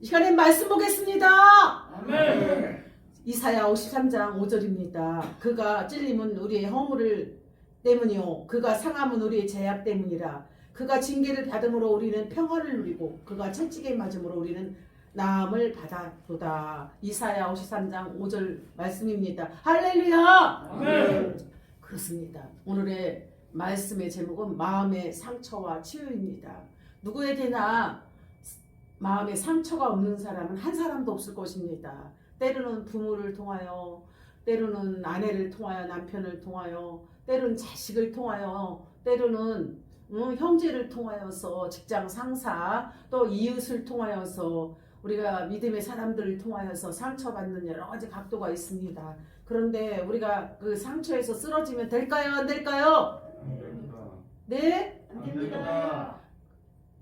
이 시간에 말씀 보겠습니다. 아멘. 이사야 53장 5절입니다. 그가 찔림은 우리의 허물을 때문이요 그가 상함은 우리의 죄악 때문이라. 그가 징계를 받음으로 우리는 평화를 누리고 그가 채찍에 맞음으로 우리는 나음을 받았도다. 이사야 53장 5절 말씀입니다. 할렐루야. 아멘. 그렇습니다. 오늘의 말씀의 제목은 마음의 상처와 치유입니다. 누구에게나 마음에 상처가 없는 사람은 한 사람도 없을 것입니다. 때로는 부모를 통하여, 때로는 아내를 통하여, 남편을 통하여, 때로는 자식을 통하여, 때로는 형제를 통하여서, 직장 상사, 또 이웃을 통하여서, 우리가 믿음의 사람들을 통하여서 상처받는 여러 가지 각도가 있습니다. 그런데 우리가 그 상처에서 쓰러지면 될까요? 안 될까요? 안 됩니다. 네? 안 됩니다.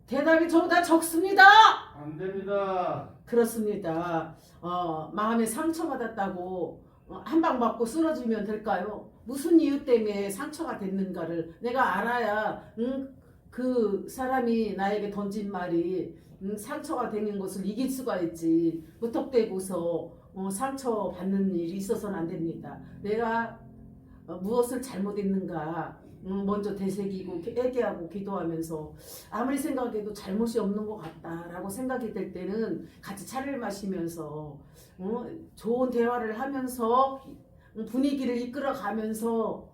대답이 저보다 적습니다. 안 됩니다. 그렇습니다. 마음에 상처받았다고 한 방 맞고 쓰러지면 될까요? 무슨 이유 때문에 상처가 됐는가를 내가 알아야 그 사람이 나에게 던진 말이 상처가 되는 것을 이길 수가 있지. 무턱대고서 상처받는 일이 있어서는 안 됩니다. 내가 무엇을 잘못했는가 먼저 되새기고 회개하고 기도하면서 아무리 생각해도 잘못이 없는 것 같다라고 생각이 될 때는 같이 차를 마시면서 좋은 대화를 하면서 분위기를 이끌어가면서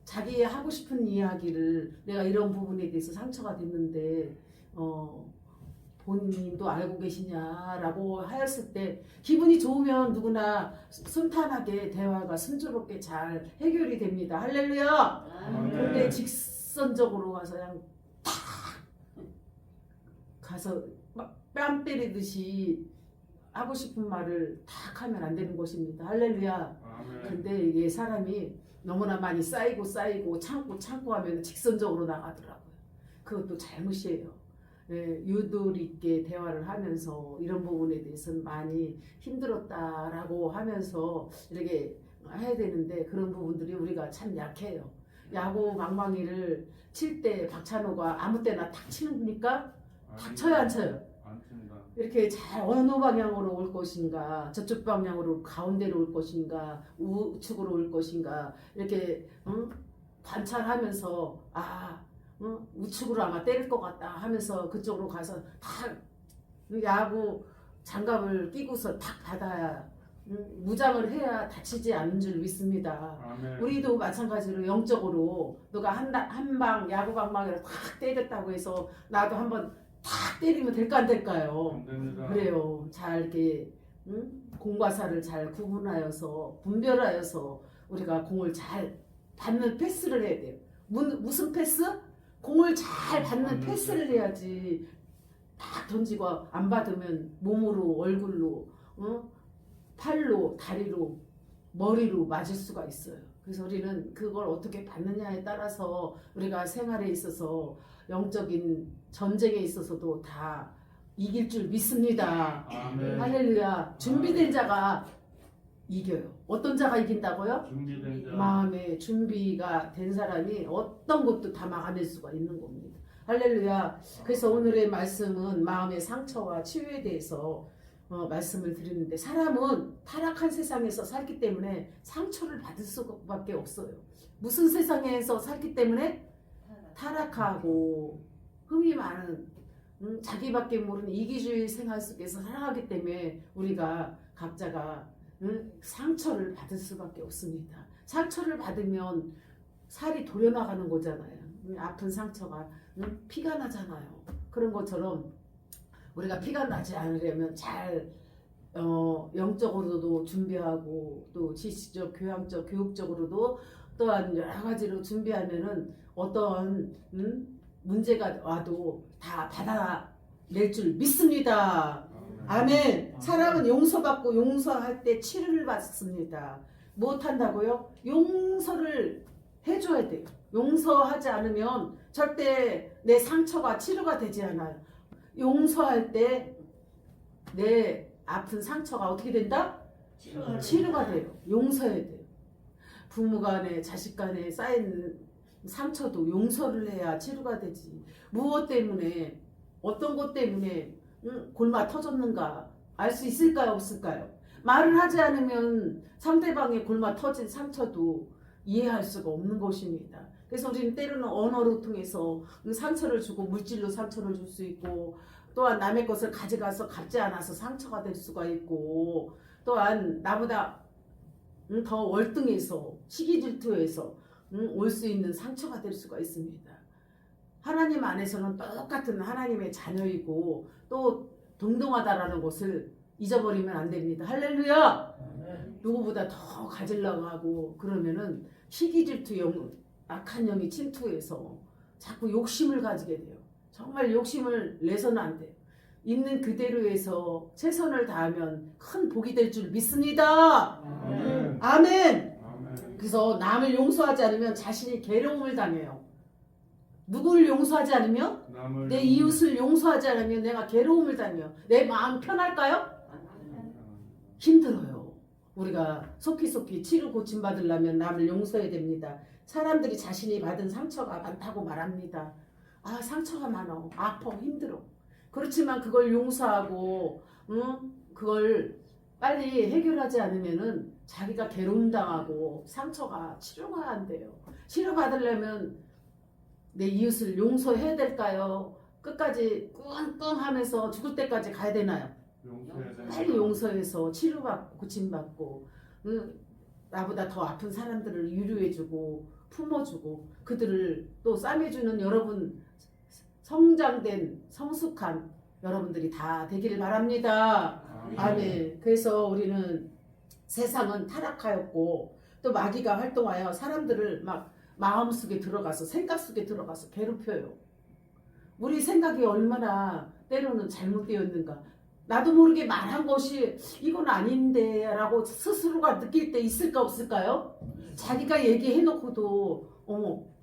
자기 하고 싶은 이야기를 내가 이런 부분에 대해서 상처가 됐는데 본인도 알고 계시냐라고 하였을 때 기분이 좋으면 누구나 순탄하게 대화가 순조롭게 잘 해결이 됩니다. 할렐루야. 근데 직선적으로 가서 그냥 탁 가서 막 뺨 때리듯이 하고 싶은 말을 탁 하면 안 되는 것입니다. 할렐루야. 아멘. 근데 이게 사람이 너무나 많이 쌓이고 참고 하면 직선적으로 나가더라고요. 그것도 잘못이에요. 예, 유도리 있게 대화를 하면서 이런 부분에 대해서는 많이 힘들었다라고 하면서 이렇게 해야 되는데 그런 부분들이 우리가 참 약해요. 야구 망망이를 칠 때 박찬호가 아무 때나 탁 치니까 탁 쳐요 안 쳐요? 안 칩니다. 이렇게 잘 어느 방향으로 올 것인가, 저쪽 방향으로 가운데로 올 것인가, 우측으로 올 것인가 이렇게 관찰하면서 우측으로 아마 때릴 것 같다 하면서 그쪽으로 가서 다 야구 장갑을 끼고서 탁 받아야 무장을 해야 다치지 않는 줄 믿습니다. 아멘. 우리도 마찬가지로 영적으로 누가 한 방 야구 방망이를 탁 때렸다고 해서 나도 한번 탁 때리면 될까 안 될까요? 안 됩니다. 그래요. 잘 이렇게 공과 사를 잘 구분하여서 분별하여서 우리가 공을 잘 받는 패스를 해야 돼요. 무슨 패스? 공을 잘 받는 패스를 해야지. 딱 던지고 안 받으면 몸으로 얼굴로 팔로 다리로 머리로 맞을 수가 있어요. 그래서 우리는 그걸 어떻게 받느냐에 따라서 우리가 생활에 있어서 영적인 전쟁에 있어서도 다 이길 줄 믿습니다. 아멘. 할렐루야. 준비된 자가 이겨요. 어떤 자가 이긴다고요? 준비된 자. 마음에 준비가 된 사람이 어떤 것도 다 막아낼 수가 있는 겁니다. 할렐루야. 그래서 오늘의 말씀은 마음의 상처와 치유에 대해서 말씀을 드리는데 사람은 타락한 세상에서 살기 때문에 상처를 받을 수밖에 없어요. 무슨 세상에서 살기 때문에? 타락하고 흠이 많은 자기밖에 모르는 이기주의 생활 속에서 살아가기 때문에 우리가 각자가 상처를 받을 수밖에 없습니다. 상처를 받으면 살이 도려나가는 거잖아요. 아픈 상처가 피가 나잖아요. 그런 것처럼 우리가 피가 나지 않으려면 잘 영적으로도 준비하고 또 지식적, 교양적, 교육적으로도 또한 여러 가지로 준비하면은 어떤 문제가 와도 다 받아낼 줄 믿습니다. 아멘. 사람은 용서받고 용서할 때 치료를 받습니다. 못한다고요? 용서를 해줘야 돼요. 용서하지 않으면 절대 내 상처가 치료가 되지 않아요. 용서할 때 내 아픈 상처가 어떻게 된다? 치료가 돼요. 용서해야 돼요. 부모 간에 자식 간에 쌓인 상처도 용서를 해야 치료가 되지. 무엇 때문에 어떤 것 때문에 골마 터졌는가 알 수 있을까요, 없을까요? 말을 하지 않으면 상대방의 골마 터진 상처도 이해할 수가 없는 것입니다. 그래서 우리는 때로는 언어를 통해서 상처를 주고 물질로 상처를 줄 수 있고, 또한 남의 것을 가져가서 갚지 않아서 상처가 될 수가 있고, 또한 나보다 더 월등해서 시기 질투해서 올 수 있는 상처가 될 수가 있습니다. 하나님 안에서는 똑같은 하나님의 자녀이고 또 동등하다라는 것을 잊어버리면 안 됩니다. 할렐루야! 누구보다 더 가지려고 하고 그러면은 시기 질투 악한 영이 침투해서 자꾸 욕심을 가지게 돼요. 정말 욕심을 내서는 안 돼요. 있는 그대로에서 최선을 다하면 큰 복이 될 줄 믿습니다. 아멘. 아멘. 아멘. 그래서 남을 용서하지 않으면 자신이 괴로움을 당해요. 누구를 용서하지 않으면? 남을 내 이웃을 용서하지 않으면 내가 괴로움을 당해요. 내 마음 편할까요? 힘들어요. 우리가 속히 치료 고침받으려면 남을 용서해야 됩니다. 사람들이 자신이 받은 상처가 많다고 말합니다. 아, 상처가 많아. 아파. 힘들어. 그렇지만 그걸 용서하고 그걸 빨리 해결하지 않으면은 자기가 괴로움 당하고 상처가 치료가 안 돼요. 치료받으려면 내 이웃을 용서해야 될까요? 끝까지 끙끙하면서 죽을 때까지 가야 되나요? 용서해야 된다. 빨리 용서해서 치료받고 고침받고 나보다 더 아픈 사람들을 위로해주고 품어주고 그들을 또 싸매주는 여러분, 성장된 성숙한 여러분들이 다 되기를 바랍니다. 아멘. 그래서 우리는 세상은 타락하였고 또 마귀가 활동하여 사람들을 막 마음속에 들어가서 생각 속에 들어가서 괴롭혀요. 우리 생각이 얼마나 때로는 잘못되었는가. 나도 모르게 말한 것이 이건 아닌데 라고 스스로가 느낄 때 있을까 없을까요? 자기가 얘기해놓고도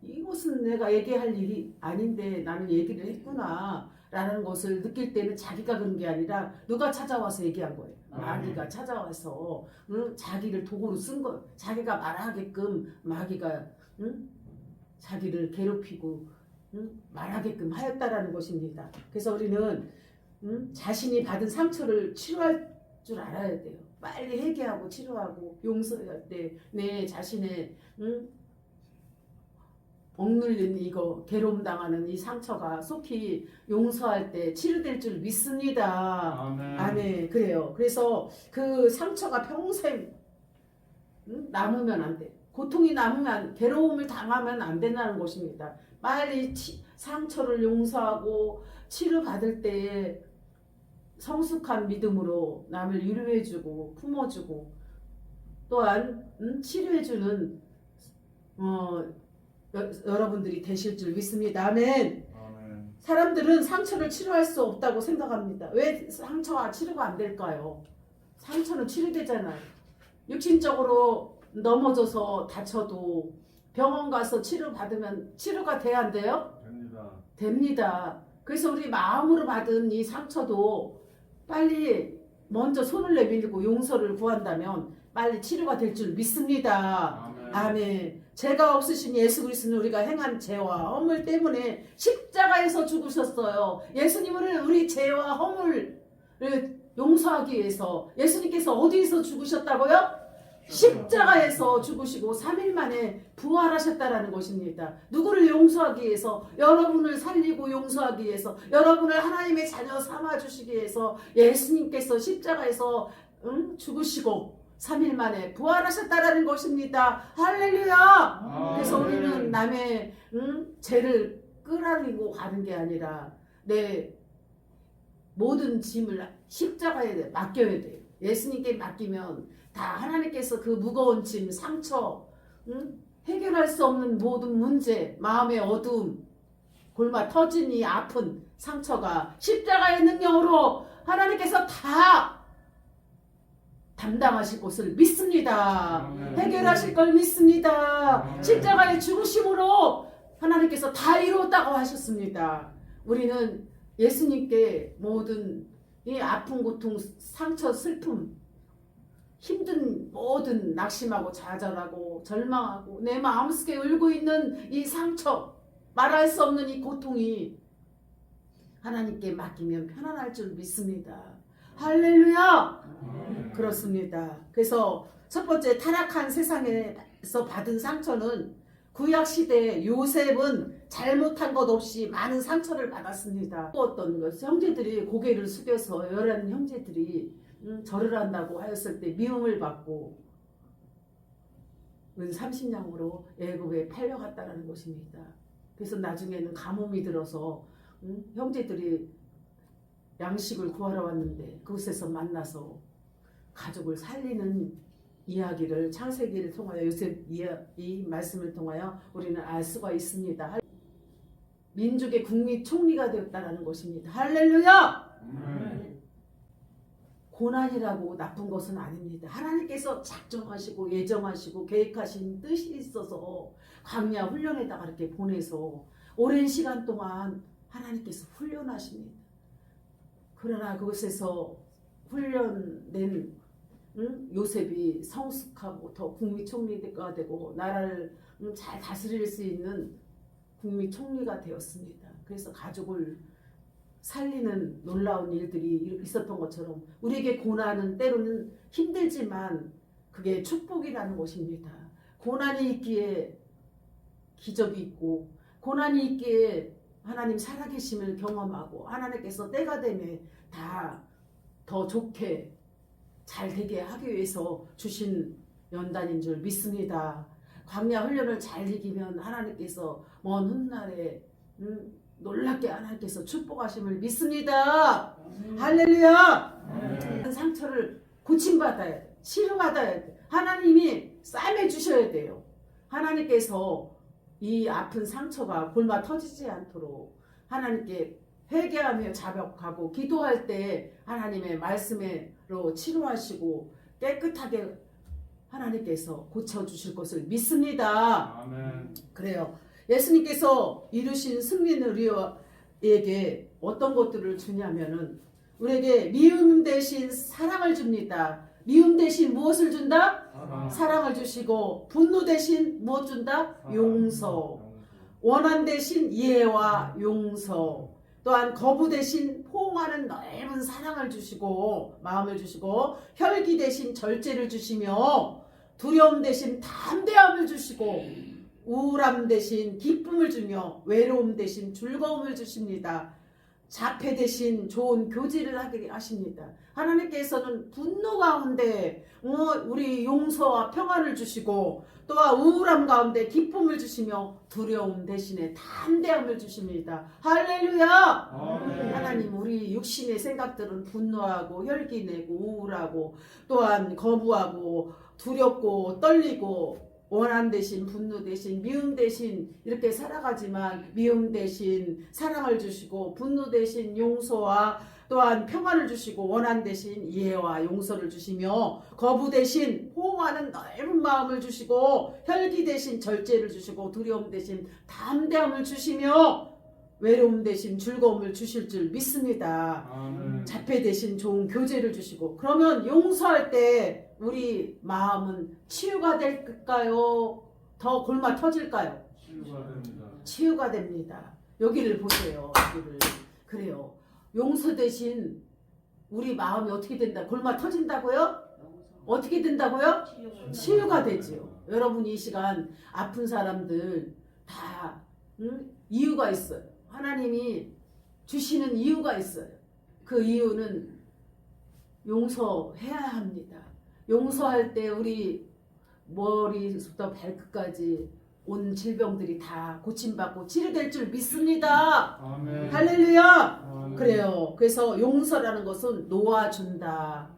이것은 내가 얘기할 일이 아닌데 나는 얘기를 했구나 라는 것을 느낄 때는 자기가 그런 게 아니라 누가 찾아와서 얘기한 거예요. 마귀가 찾아와서 자기를 도구로 쓴 거예요. 자기가 말하게끔 마귀가 자기를 괴롭히고 말하게끔 하였다라는 것입니다. 그래서 우리는 자신이 받은 상처를 치료할 줄 알아야 돼요. 빨리 회개하고 치료하고 용서할 때 내 자신의 억눌린 이거 괴로움 당하는 이 상처가 속히 용서할 때 치료될 줄 믿습니다. 아멘. 아멘. 그래요. 그래서 그 상처가 평생 남으면 안 돼. 고통이 남으면 괴로움을 당하면 안 된다는 것입니다. 빨리 상처를 용서하고 치료받을 때에 성숙한 믿음으로 남을 위로해주고 품어주고 또한 치료해주는 여러분들이 되실 줄 믿습니다. 아멘. 아멘. 사람들은 상처를 치료할 수 없다고 생각합니다. 왜 상처가 치료가 안 될까요? 상처는 치료되잖아요. 육신적으로 넘어져서 다쳐도 병원 가서 치료받으면 치료가 돼야 안 돼요? 됩니다. 됩니다. 그래서 우리 마음으로 받은 이 상처도 빨리 먼저 손을 내밀고 용서를 구한다면 빨리 치료가 될 줄 믿습니다. 아멘. 아멘. 죄가 없으신 예수 그리스도는 우리가 행한 죄와 허물 때문에 십자가에서 죽으셨어요. 예수님은 우리 죄와 허물을 용서하기 위해서 예수님께서 어디에서 죽으셨다고요? 십자가에서 죽으시고 3일 만에 부활하셨다라는 것입니다. 누구를 용서하기 위해서? 여러분을 살리고 용서하기 위해서, 여러분을 하나님의 자녀 삼아주시기 위해서 예수님께서 십자가에서 죽으시고 3일 만에 부활하셨다라는 것입니다. 할렐루야! 그래서 우리는 남의 죄를 끌어안고 가는 게 아니라 내 모든 짐을 십자가에 맡겨야 돼요. 예수님께 맡기면 다 하나님께서 그 무거운 짐, 상처, 해결할 수 없는 모든 문제, 마음의 어두움, 골마 터진 이 아픈 상처가 십자가의 능력으로 하나님께서 다 담당하실 것을 믿습니다. 해결하실 걸 믿습니다. 십자가의 죽으심으로 하나님께서 다 이루었다고 하셨습니다. 우리는 예수님께 모든 이 아픈 고통, 상처, 슬픔, 힘든 모든 낙심하고 좌절하고 절망하고 내 마음속에 울고 있는 이 상처, 말할 수 없는 이 고통이 하나님께 맡기면 편안할 줄 믿습니다. 할렐루야! 그렇습니다. 그래서 첫 번째 타락한 세상에서 받은 상처는 구약시대 요셉은 잘못한 것 없이 많은 상처를 받았습니다. 또 어떤 것 형제들이 고개를 숙여서 여러 형제들이 절을 한다고 하였을 때 미움을 받고 은 30냥으로 애굽에 팔려갔다는 것입니다. 그래서 나중에는 가뭄이 들어서 형제들이 양식을 구하러 왔는데 그곳에서 만나서 가족을 살리는 이야기를 창세기를 통하여 요셉 이 말씀을 통하여 우리는 알 수가 있습니다. 민족의 국민 총리가 되었다는 것입니다. 할렐루야! 고난이라고 나쁜 것은 아닙니다. 하나님께서 작정하시고 예정하시고 계획하신 뜻이 있어서 광야 훈련에다가 이렇게 보내서 오랜 시간 동안 하나님께서 훈련하십니다. 그러나 그곳에서 훈련된 요셉이 성숙하고 더 국무총리가 되고 나라를 잘 다스릴 수 있는 국무총리가 되었습니다. 그래서 가족을 살리는 놀라운 일들이 있었던 것처럼 우리에게 고난은 때로는 힘들지만 그게 축복이라는 것입니다. 고난이 있기에 기적이 있고 고난이 있기에 하나님 살아계심을 경험하고 하나님께서 때가 되면 다 더 좋게 잘 되게 하기 위해서 주신 연단인 줄 믿습니다. 광야 훈련을 잘 이기면 하나님께서 먼 훗날에 놀랍게 하나님께서 축복하심을 믿습니다. 할렐루야! 상처를 고침받아야 돼. 치료받아야 돼. 하나님이 싸매 주셔야 돼요. 하나님께서 이 아픈 상처가 골마 터지지 않도록 하나님께 회개하며 자복하고 기도할 때 하나님의 말씀으로 치료하시고 깨끗하게 하나님께서 고쳐주실 것을 믿습니다. 아멘. 그래요. 예수님께서 이루신 승리는 우리에게 어떤 것들을 주냐면은 우리에게 미움 대신 사랑을 줍니다. 미움 대신 무엇을 준다? 사랑을 주시고 분노 대신 무엇 준다? 용서. 원한 대신 이해와 용서. 또한 거부 대신 포옹하는 넓은 사랑을 주시고 마음을 주시고 혈기 대신 절제를 주시며 두려움 대신 담대함을 주시고 우울함 대신 기쁨을 주며 외로움 대신 즐거움을 주십니다. 자폐 대신 좋은 교제를 하게 하십니다. 하나님께서는 분노 가운데 우리 용서와 평안을 주시고 또한 우울함 가운데 기쁨을 주시며 두려움 대신에 담대함을 주십니다. 할렐루야! 하나님 우리 육신의 생각들은 분노하고 혈기내고 우울하고 또한 거부하고 두렵고 떨리고 원한 대신 분노 대신 미움 대신 이렇게 살아가지만 미움 대신 사랑을 주시고 분노 대신 용서와 또한 평안을 주시고 원한 대신 이해와 용서를 주시며 거부 대신 호응하는 넓은 마음을 주시고 혈기 대신 절제를 주시고 두려움 대신 담대함을 주시며 외로움 대신 즐거움을 주실 줄 믿습니다. 자폐 대신 좋은 교제를 주시고 그러면 용서할 때 우리 마음은 치유가 될까요? 더 골마 터질까요? 치유가 됩니다. 치유가 됩니다. 여기를 보세요. 여기를. 그래요. 용서 대신 우리 마음이 어떻게 된다? 골마 터진다고요? 어떻게 된다고요? 치유가 되지요. 여러분 이 시간 아픈 사람들 다 이유가 있어요. 하나님이 주시는 이유가 있어요. 그 이유는 용서해야 합니다. 용서할 때 우리 머리부터 발끝까지 온 질병들이 다 고침받고 치료될 줄 믿습니다. 아멘. 할렐루야! 아멘. 그래요. 그래서 용서라는 것은 놓아준다.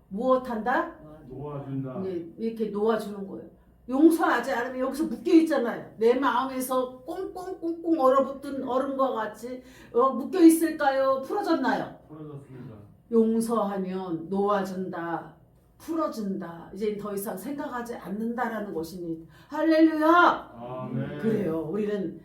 무엇한다? 놓아준다. 이렇게 놓아주는 거예요. 용서하지 않으면 여기서 묶여있잖아요. 내 마음에서 꽁꽁꽁꽁 얼어붙은 얼음과 같이 묶여있을까요? 풀어졌나요? 풀어졌습니다. 용서하면 놓아준다. 풀어준다. 이제 더 이상 생각하지 않는다라는 것입니다. 할렐루야! 아멘. 그래요. 우리는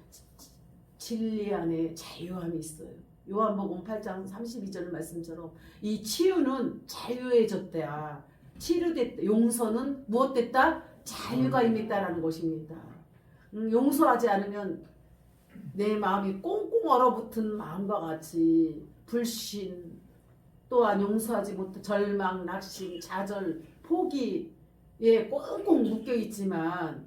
진리 안에 자유함이 있어요. 요한복음 8장 32절 말씀처럼 이 치유는 자유해졌다. 치료됐다. 용서는 무엇 됐다? 자유가 임했다라는 것입니다. 용서하지 않으면 내 마음이 꽁꽁 얼어붙은 마음과 같이 불신, 또한 용서하지 못한 절망, 낙심, 좌절, 포기에 꽁꽁 묶여 있지만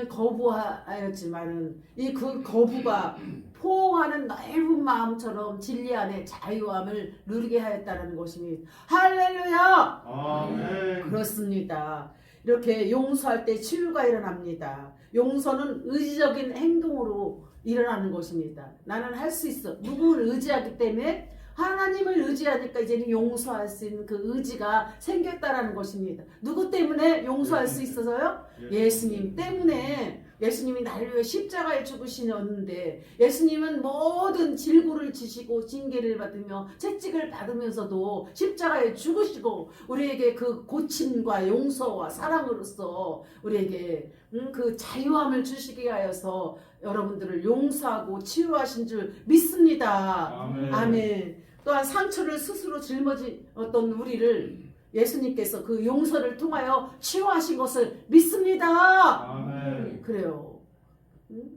거부하였지만은 이 그 거부가 포옹하는 넓은 마음처럼 진리 안에 자유함을 누리게 하였다는 것입니다. 할렐루야! 아멘. 그렇습니다. 이렇게 용서할 때 치유가 일어납니다. 용서는 의지적인 행동으로 일어나는 것입니다. 나는 할 수 있어. 누구를 의지하기 때문에 하나님을 의지하니까 이제는 용서할 수 있는 그 의지가 생겼다라는 것입니다. 누구 때문에 용서할 수 있어서요? 예수님 때문에. 예수님이 나를 위해 십자가에 죽으시는데 예수님은 모든 질고를 지시고 징계를 받으며 채찍을 받으면서도 십자가에 죽으시고 우리에게 그 고침과 용서와 사랑으로서 우리에게 그 자유함을 주시게 하여서 여러분들을 용서하고 치유하신 줄 믿습니다. 아멘. 아멘. 또한 상처를 스스로 짊어졌던 우리를 예수님께서 그 용서를 통하여 치유하신 것을 믿습니다. 아멘. 그래요.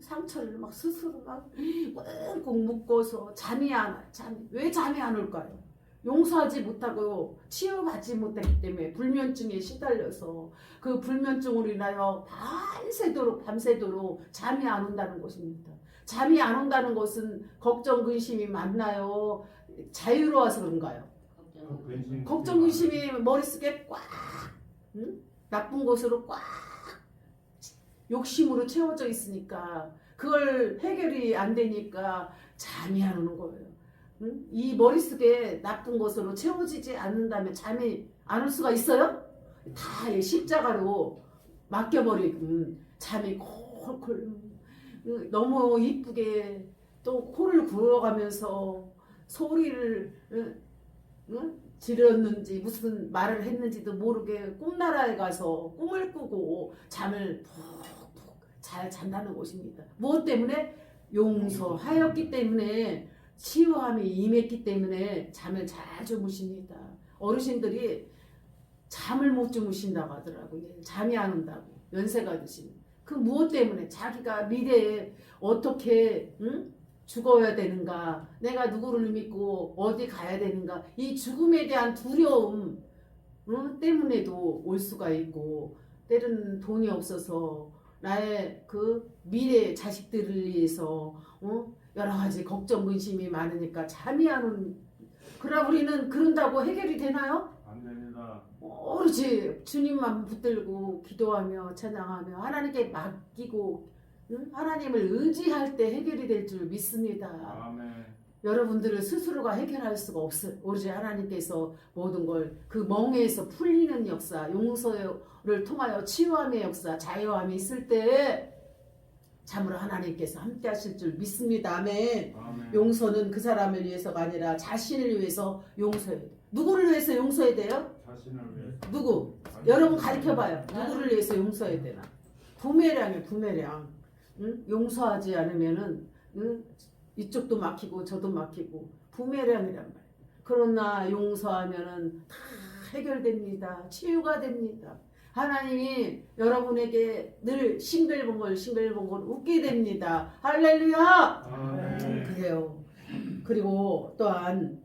상처를 막 스스로 막 꽁꽁 묶어서 왜 잠이 안 올까요? 용서하지 못하고 치유받지 못했기 때문에 불면증에 시달려서 그 불면증으로 인하여 밤새도록 잠이 안 온다는 것입니다. 잠이 안 온다는 것은 걱정 근심이 많나요? 자유로워서 그런가요? 걱정 근심이 머릿속에 꽉 나쁜 것으로 꽉 욕심으로 채워져 있으니까 그걸 해결이 안 되니까 잠이 안 오는 거예요. 이 머릿속에 나쁜 것으로 채워지지 않는다면 잠이 안 올 수가 있어요? 다 십자가로 맡겨버리고 잠이 콜콜 너무 이쁘게 또 코를 불어가면서 소리를 지렸는지 무슨 말을 했는지도 모르게 꿈나라에 가서 꿈을 꾸고 잠을 푹푹 잘 잔다는 것입니다. 무엇 때문에? 용서하였기 때문에 치유함이 임했기 때문에 잠을 잘 주무십니다. 어르신들이 잠을 못 주무신다고 하더라고요. 잠이 안 온다고 연세가 드시면 그 무엇 때문에 자기가 미래에 어떻게 죽어야 되는가, 내가 누구를 믿고 어디 가야 되는가, 이 죽음에 대한 두려움 때문에도 올 수가 있고, 때로는 돈이 없어서 나의 그 미래 자식들을 위해서 여러 가지 걱정 근심이 많으니까 잠이 안 오는. 그러나 우리는 그런다고 해결이 되나요? 안 됩니다. 오로지 주님만 붙들고 기도하며 찬양하며 하나님께 맡기고 하나님을 의지할 때 해결이 될 줄 믿습니다. 아멘. 여러분들은 스스로가 해결할 수가 없어요. 오로지 하나님께서 모든 걸 그 멍에서 풀리는 역사, 용서를 통하여 치유함의 역사, 자유함이 있을 때 참으로 하나님께서 함께 하실 줄 믿습니다. 아멘. 아멘. 용서는 그 사람을 위해서가 아니라 자신을 위해서 용서해야 돼요. 누구를 위해서 용서해야 돼요? 자신을 위해. 누구? 여러분 가르쳐봐요. 누구를 위해서 용서해야 되나? 부메랑이에요. 부메랑. 용서하지 않으면은 이쪽도 막히고 저도 막히고 부메랑이란 말이에요. 그러나 용서하면은 다 해결됩니다. 치유가 됩니다. 하나님이 여러분에게 늘 싱글벙글 웃게 됩니다. 할렐루야! 아멘. 그래요. 그리고 또한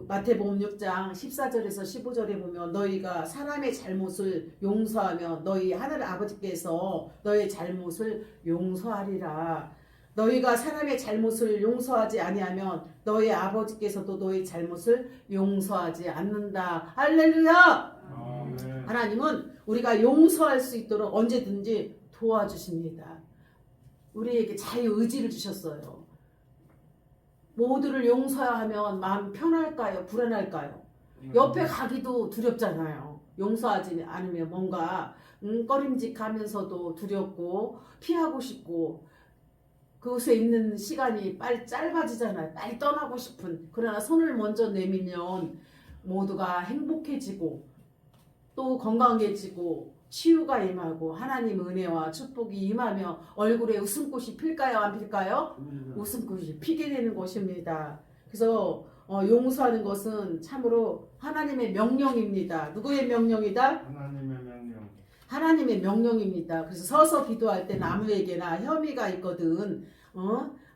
마태복음 6장 14절에서 15절에 보면 너희가 사람의 잘못을 용서하며 너희 하늘 아버지께서 너희 잘못을 용서하리라. 너희가 사람의 잘못을 용서하지 아니하면 너희 아버지께서도 너희 잘못을 용서하지 않는다. 할렐루야! 아멘. 하나님은 우리가 용서할 수 있도록 언제든지 도와주십니다. 우리에게 자유의지를 주셨어요. 모두를 용서하면 마음 편할까요? 불안할까요? 옆에 가기도 두렵잖아요. 용서하지 않으면 뭔가 꺼림직하면서도 두렵고 피하고 싶고 그곳에 있는 시간이 빨리 짧아지잖아요. 빨리 떠나고 싶은. 그러나 손을 먼저 내밀면 모두가 행복해지고 또 건강해지고 치유가 임하고 하나님 은혜와 축복이 임하며 얼굴에 웃음꽃이 필까요? 안 필까요? 웃음꽃이 피게 되는 것입니다. 그래서 용서하는 것은 참으로 하나님의 명령입니다. 누구의 명령이다? 하나님의 명령. 하나님의 명령입니다. 그래서 서서 기도할 때 아무에게나 혐의가 있거든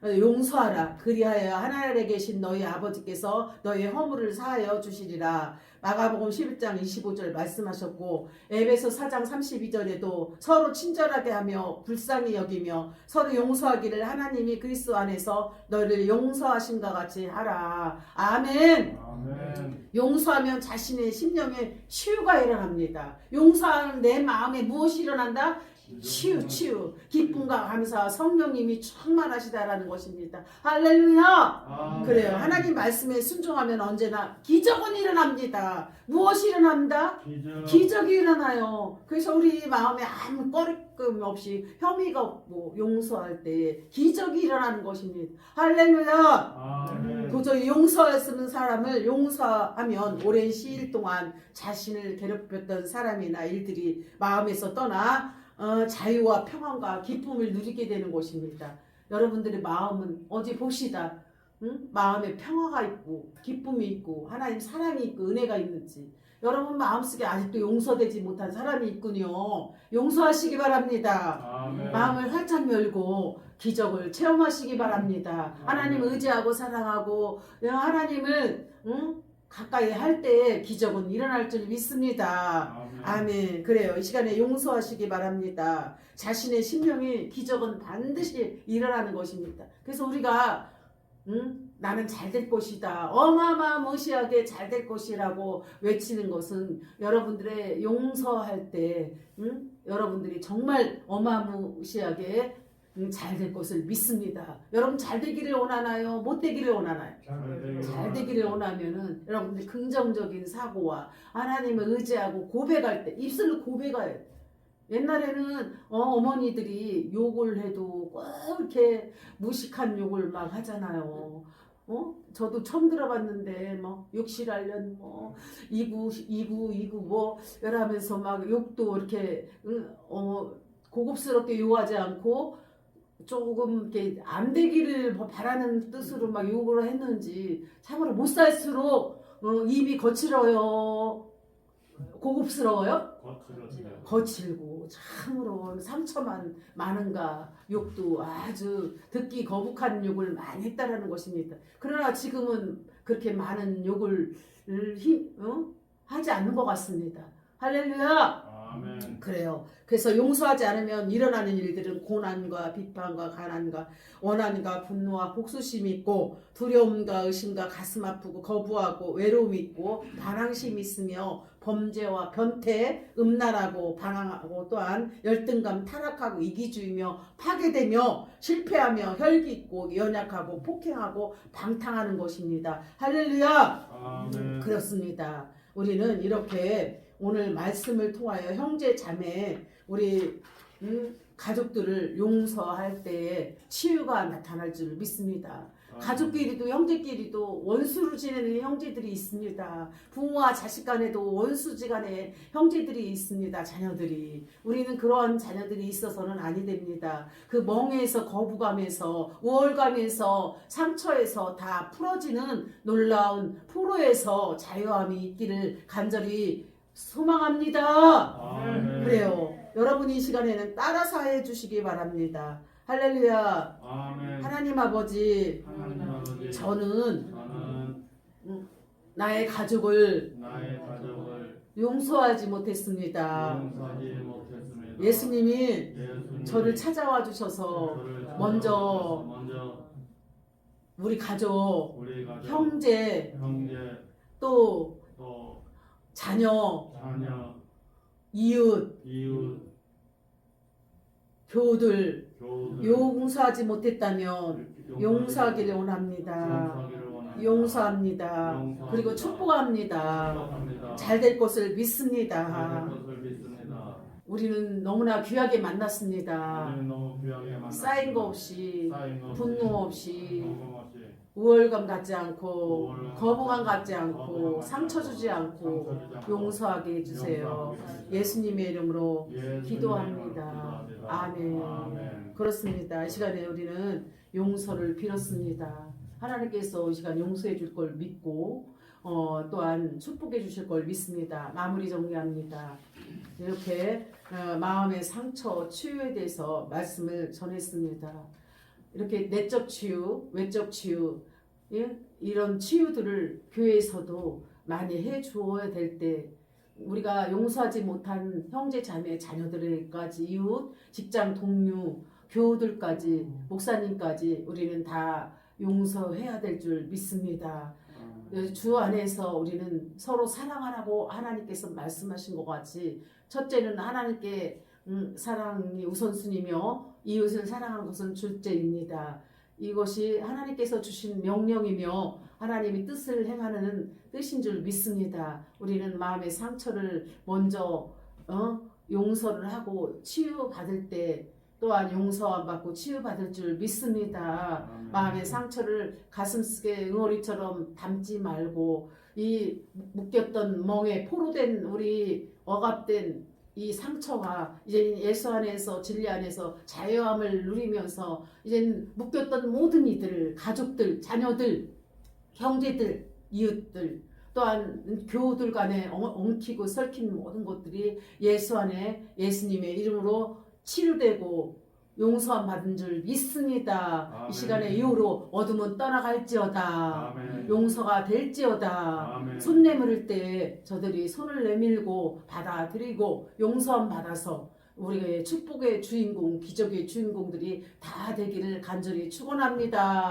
용서하라. 그리하여 하늘에 계신 너희 아버지께서 너희 허물을 사하여 주시리라. 마가복음 11장 25절 말씀하셨고 에베소 4장 32절에도 서로 친절하게 하며 불쌍히 여기며 서로 용서하기를 하나님이 그리스도 안에서 너희를 용서하신과 같이 하라. 아멘. 아멘. 용서하면 자신의 심령에 치유가 일어납니다. 용서하는 내 마음에 무엇이 일어난다? 치유. 기쁨과 감사, 성령님이 충만하시다라는 것입니다. 할렐루야! 아멘. 그래요. 하나님 말씀에 순종하면 언제나 기적은 일어납니다. 무엇이 일어납니다? 기적이 일어나요. 그래서 우리 마음에 아무 꺼리낌 없이 혐의가 없고 용서할 때 기적이 일어나는 것입니다. 할렐루야! 아멘. 도저히 용서할 수 없는 사람을 용서하면 오랜 시일 동안 자신을 괴롭혔던 사람이나 일들이 마음에서 떠나 자유와 평안과 기쁨을 누리게 되는 것입니다. 여러분들의 마음은 어디 봅시다. 응? 마음에 평화가 있고 기쁨이 있고 하나님 사랑이 있고 은혜가 있는지 여러분 마음속에 아직도 용서되지 못한 사람이 있군요. 용서하시기 바랍니다. 아멘. 마음을 활짝 열고 기적을 체험하시기 바랍니다. 하나님 의지하고 사랑하고 하나님을 가까이 할 때 기적은 일어날 줄 믿습니다. 아멘. 그래요. 이 시간에 용서하시기 바랍니다. 자신의 심령이 기적은 반드시 일어나는 것입니다. 그래서 우리가 나는 잘 될 것이다. 어마어마무시하게 잘 될 것이라고 외치는 것은 여러분들의 용서할 때 여러분들이 정말 어마무시하게 잘 될 것을 믿습니다. 여러분 잘 되기를 원하나요? 못 되기를 원하나요? 잘 되기를 원하면은 여러분들 긍정적인 사고와 하나님을 의지하고 고백할 때 입술로 고백해야 돼. 옛날에는 어머니들이 욕을 해도 꼭 이렇게 무식한 욕을 막 하잖아요. 저도 처음 들어봤는데 뭐 욕실하련 뭐 이구 뭐 이러면서 막 욕도 이렇게 고급스럽게 욕하지 않고 조금 이렇게 안 되기를 바라는 뜻으로 막 욕을 했는지 참으로 못 살수록 입이 거칠어요. 고급스러워요? 거칠고 참으로 상처만 많은가 욕도 아주 듣기 거북한 욕을 많이 했다라는 것입니다. 그러나 지금은 그렇게 많은 욕을 하지 않는 것 같습니다. 할렐루야. 아멘. 그래요. 그래서 용서하지 않으면 일어나는 일들은 고난과 비판과 가난과 원한과 분노와 복수심이 있고 두려움과 의심과 가슴 아프고 거부하고 외로움이 있고 반항심이 있으며 범죄와 변태, 음란하고 반항하고 또한 열등감, 타락하고 이기주의며 파괴되며 실패하며 혈기 있고 연약하고 폭행하고 방탕하는 것입니다. 할렐루야. 아멘. 그렇습니다. 우리는 이렇게 오늘 말씀을 통하여 형제 자매 우리 가족들을 용서할 때에 치유가 나타날 줄 믿습니다. 가족끼리도 형제끼리도 원수로 지내는 형제들이 있습니다. 부모와 자식 간에도 원수지간에 형제들이 있습니다. 자녀들이. 우리는 그러한 자녀들이 있어서는 아니 됩니다. 그 멍에서 거부감에서 우월감에서 상처에서 다 풀어지는 놀라운 포로에서 자유함이 있기를 간절히 소망합니다. 아멘. 그래요. 여러분이 이 시간에는 따라서 해 주시기 바랍니다. 할렐루야. 아멘. 하나님 아버지, 하나님 아버지, 저는 저는 나의 가족을 용서하지 용서하지 못했습니다. 못했습니다. 예수님이 저를 찾아와 저를 주셔서 찾아와 먼저 먼저 우리 가족, 우리 가족, 형제, 형제, 또 또 자녀, 자녀, 이웃, 이웃, 교우들 교우들 용서하지 못했다면 용서하기를 원합니다. 용서합니다. 그리고 축복합니다. 잘 될 것을 믿습니다. 우리는 너무나 귀하게 만났습니다. 쌓인 거 없이, 분노 없이, 우월감 갖지 않고, 거부감 갖지 않고, 상처 주지 않고 용서하게 해주세요. 예수님의 이름으로 기도합니다. 아멘. 그렇습니다. 이 시간에 우리는 용서를 빌었습니다. 하나님께서 이 시간 용서해 줄 걸 믿고 또한 축복해 주실 걸 믿습니다. 마무리 정리합니다. 이렇게 마음의 상처 치유에 대해서 말씀을 전했습니다. 이렇게 내적 치유, 외적 치유, 예? 이런 치유들을 교회에서도 많이 해 주어야 될 때 우리가 용서하지 못한 형제 자매 자녀들까지 이웃 직장 동료 교우들까지 목사님까지 우리는 다 용서해야 될 줄 믿습니다. 주 안에서 우리는 서로 사랑하라고 하나님께서 말씀하신 것 같이 첫째는 하나님께 사랑이 우선순위며 이웃을 사랑하는 것은 둘째입니다. 이것이 하나님께서 주신 명령이며 하나님이 뜻을 행하는 뜻인 줄 믿습니다. 우리는 마음의 상처를 먼저 용서를 하고 치유받을 때 또한 용서 받고 치유받을 줄 믿습니다. 마음의 상처를 가슴속에 응어리처럼 담지 말고 이 묶였던 멍에 포로된 우리 억압된 이 상처가 이제 예수 안에서 진리 안에서 자유함을 누리면서 이제 묶였던 모든 이들, 가족들, 자녀들, 형제들, 이웃들 또한 교우들 간에 엉키고 설킨 모든 것들이 예수 안에 예수님의 이름으로 치유되고 용서함 받은 줄 믿습니다. 아멘. 이 시간에 이후로 어둠은 떠나갈지어다. 아멘. 용서가 될지어다. 아멘. 손 내밀을 때 저들이 손을 내밀고 받아들이고 용서함 받아서 우리의 축복의 주인공, 기적의 주인공들이 다 되기를 간절히 축원합니다.